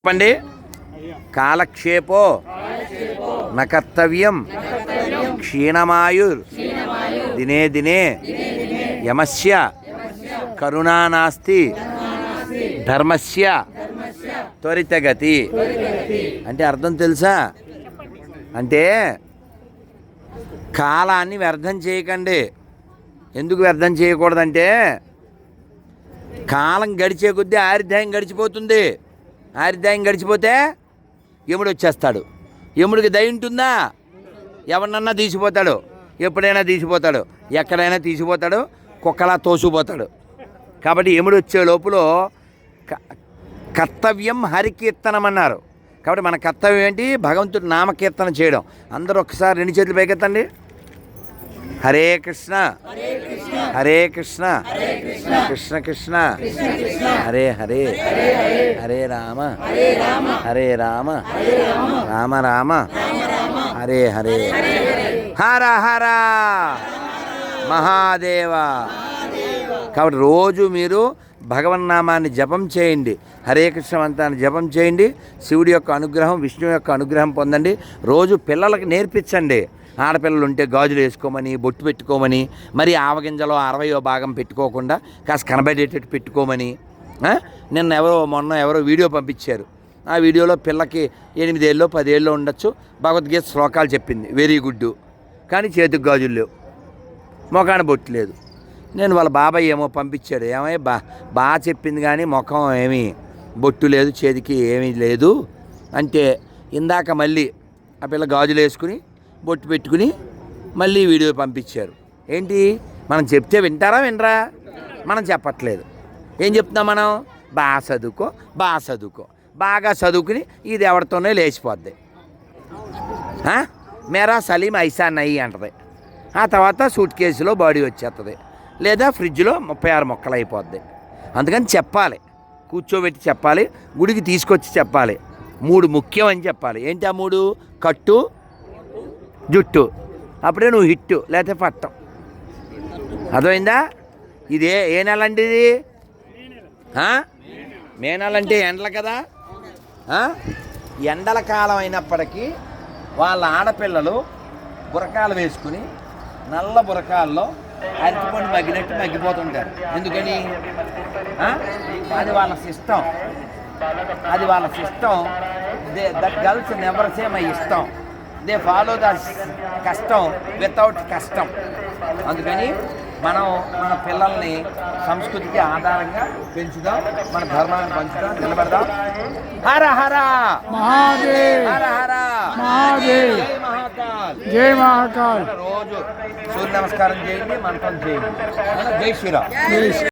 చెప్పండి. కాలక్షేపో నకర్తవ్యం క్షీణమాయుర్ దినే దినే యమస్య కరుణానాస్తి ధర్మస్య త్వరితగతి. అంటే అర్థం తెలుసా? అంటే కాలాన్ని వ్యర్థం చేయకండి. ఎందుకు వ్యర్థం చేయకూడదంటే కాలం గడిచే కొద్దీ ఆయుర్దాయం గడిచిపోతుంది. ఆయుర్దాయం గడిచిపోతే యముడు వచ్చేస్తాడు. యముడికి దయ ఉంటుందా? ఎవరినన్నా తీసిపోతాడు, ఎప్పుడైనా తీసిపోతాడు, ఎక్కడైనా తీసిపోతాడు, కుక్కలా తోసిపోతాడు. కాబట్టి యముడు వచ్చే లోపల కర్తవ్యం హరికీర్తనం అన్నారు. కాబట్టి మన కర్తవ్యం ఏంటి? భగవంతుడి నామకీర్తన చేయడం. అందరూ ఒకసారి 2 చేతులు పైకెత్తండి. హరే కృష్ణ హరే కృష్ణ కృష్ణ కృష్ణ హరే హరే హరే రామ హరే రామ రామ రామ హరే హరే హర హర మహాదేవ. కాబట్టి రోజు మీరు భగవన్నామాన్ని జపం చేయండి, హరే కృష్ణ మంత్రాన్ని జపం చేయండి. శివుడి యొక్క అనుగ్రహం, విష్ణువు యొక్క అనుగ్రహం పొందండి. రోజు పిల్లలకి నేర్పించండి. ఆడపిల్లలు ఉంటే గాజులు వేసుకోమని, బొట్టు పెట్టుకోమని, మరి ఆవగింజలో 60వ భాగం పెట్టుకోకుండా కాస్త కనబడేటట్టు పెట్టుకోమని. మొన్న ఎవరో వీడియో పంపించారు. ఆ వీడియోలో పిల్లకి 8 ఏళ్ళో 10 ఏళ్ళో ఉండొచ్చు, భగవద్గీత శ్లోకాలు చెప్పింది, వెరీ గుడ్. కానీ చేతికి గాజులు లేవు, ముఖాన బొట్టు లేదు. నేను వాళ్ళ బాబాయ్ ఏమో పంపించాడు, ఏమై బాగా చెప్పింది కానీ ముఖం ఏమీ బొట్టు లేదు, చేతికి ఏమీ లేదు అంటే, ఇందాక మళ్ళీ ఆ పిల్ల గాజులు వేసుకుని బొట్టు పెట్టుకుని మళ్ళీ వీడియో పంపించారు. ఏంటి, మనం చెప్తే వినరా? మనం చెప్పట్లేదు. ఏం చెప్తున్నాం మనం? బాగా చదువుకో, బాగా చదువుకుని ఇది ఎవరితోనే లేచిపోద్ది. మేరా సలీం ఐసా నయ్యి అంటది. ఆ తర్వాత సూట్ కేసులో బాడీ వచ్చేస్తుంది, లేదా ఫ్రిడ్జ్లో 36 మొక్కలు అయిపోద్ది. అందుకని చెప్పాలి, కూర్చోబెట్టి చెప్పాలి, గుడికి తీసుకొచ్చి చెప్పాలి. 3 ముఖ్యం అని చెప్పాలి. ఏంటి ఆ 3? కట్టు, జుట్టు, అప్పుడే నువ్వు హిట్టు లేకపోతే పట్టం. అర్థమైందా? ఇదే ఏ నెల అండి ఇది? మే నెల అంటే ఎండలు కదా. ఎండల కాలం అయినప్పటికీ వాళ్ళ ఆడపిల్లలు బురకాలు వేసుకుని నల్ల బురకాల్లో అరటిపండు మగ్గినట్టు మగ్గిపోతుంటారు. ఎందుకని? అది వాళ్ళ system. That girls never say my ఇష్టం. దే ఫాలో ద కష్టం వితౌట్ కష్టం. అందుకని మనం మన పిల్లల్ని సంస్కృతికి ఆధారంగా పెంచుదాం, మన ధర్మాన్ని పంచుదాం, నిలబడదాం. హర హర మహాదేవ్, హర హర మహాదేవ్, జై మహాకాల్, జై మహాకాల్. రోజు సూర్య నమస్కారం చేయండి, మంత్రం చేయండి. జై శ్రీరామ్.